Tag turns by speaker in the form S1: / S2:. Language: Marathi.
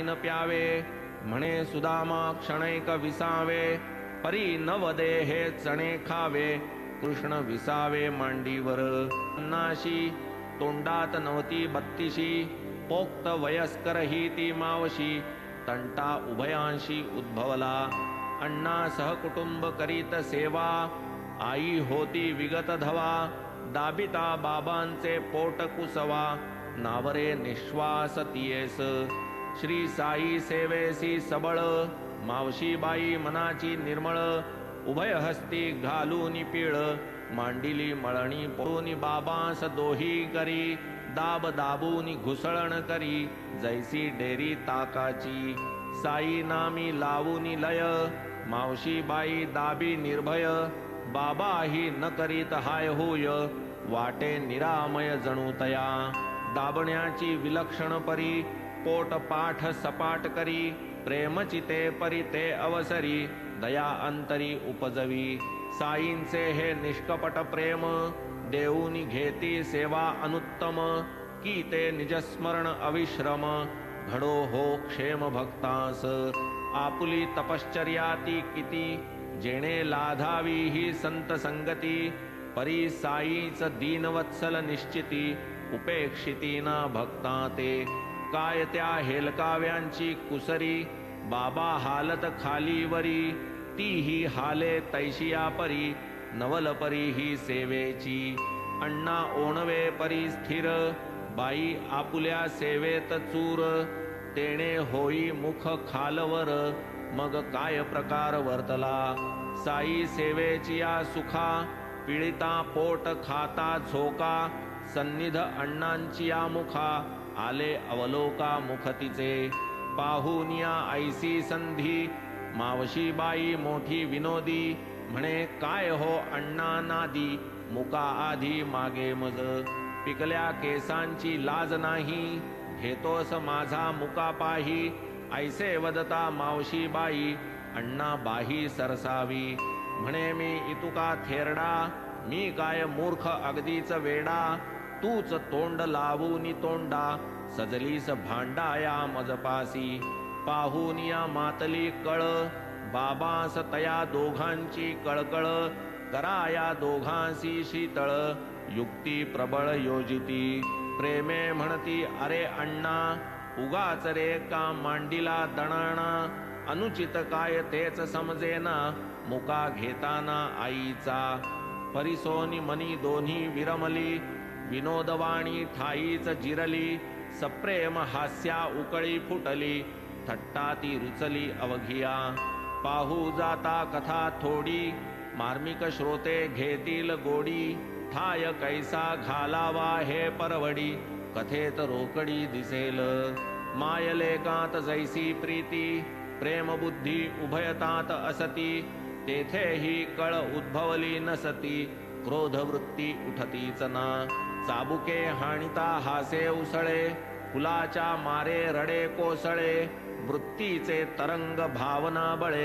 S1: न प्यावे म्हणे सुदामा क्षणैक विसावे परी नवदे हे चणे खावे कृष्ण विसावे मांडीवर अन्नाशी तोंडात नवती बत्तीशी पोक्त वयस्कर ही ती मावशी तंटा उभयांशी उद्भवला अण्णा सहकुटुंब करीत सेवा आई होती विगत धवा दाबिता बाबांचे पोट कुसवा नावरे निश्वास तियेस श्री साई सेवेसी सबळ मावशीबाई मनाची निर्मळ उभय हस्ती घालूनी पीळ मांडिली मळणी पोळूनी बाबांस दोही करी दाब दाबूनी घुसळण करी जैसी डेरी ताकाची साई नामी लावूनी लय मावशीबाई दाबी निर्भय बाबाही न करीत हाय होय वाटे निरामय जणू तया दाबण्याची विलक्षण परी पोट पाठ सपाट करी प्रेमचिते परी ते अवसरी दया अंतरी उपजवी साईंचे हे निष्कपट प्रेम देऊनी घेती सेवा अनुत्तम की ते निजस्मरण अविश्रम घडो हो क्षेम भक्तास आपुली तपश्चर्या ती किती जेणे लाधावी ही संत संगती परी साईच दीनवत्सल निश्चिती उपेक्षिती ना भक्ता ते काय त्या हेलकाव्यांची कुसरी बाबा हालत खालीवरी ती ही हाले तैशिया परी नवल परी ही सेवेची अण्णा ओणवे परी स्थिर बाई आपुल्या सेवेत चूर तेणे होई मुख खालवर मग काय प्रकार वर्तला साई सेवेची या सुखा पीडिता पोट खाता झोका सन्निध अण्णांची या मुखा आले अवलोका मुखतीचे पाहुनिया ऐसी संधी मावशीबाई मोठी विनोदी म्हणे काय हो अण्णा नादी मुका आधी मागे मज पिकल्या केसांची लाज नाही घेतोस माझा मुका पाही ऐसे वदता मावशीबाई अण्णा बाही सरसावी म्हणे मी इतुका थेरडा मी काय मूर्ख अगदीच वेडा तूच तोंड लावूनी तोंडा सजलीस भांडाया मजपासी पाहुनिया मातली कळ बाबास तया दोघांची कळकळ कराया दोघांसी शीतळ युक्ती प्रबळ योजिती प्रेमे म्हणती अरे अण्णा उगाच रे का मांडीला दणाणा अनुचित काय तेच समजेना मुका घेताना आईचा परिसोनी मनी दोन्ही विरमली विनोदवाणी ठाईच जिरली सप्रेम हास्या उकळी फुटली थट्टा ती रुचली अवघिया पाहू जाता कथा थोडी मार्मिक श्रोते घेतील गोडी ठाय कैसा घालावा हे परवडी कथेत रोकडी दिसेल मायलेकात जैसी प्रीती प्रेम बुद्धी उभयतात असती तेथेही कळ उद्भवली नसती क्रोध वृत्ती उठतीच ना चाबुके हाणिता हासे उसळे फुलाच्या मारे रडे कोसळे वृत्तीचे तरंग भावना बळे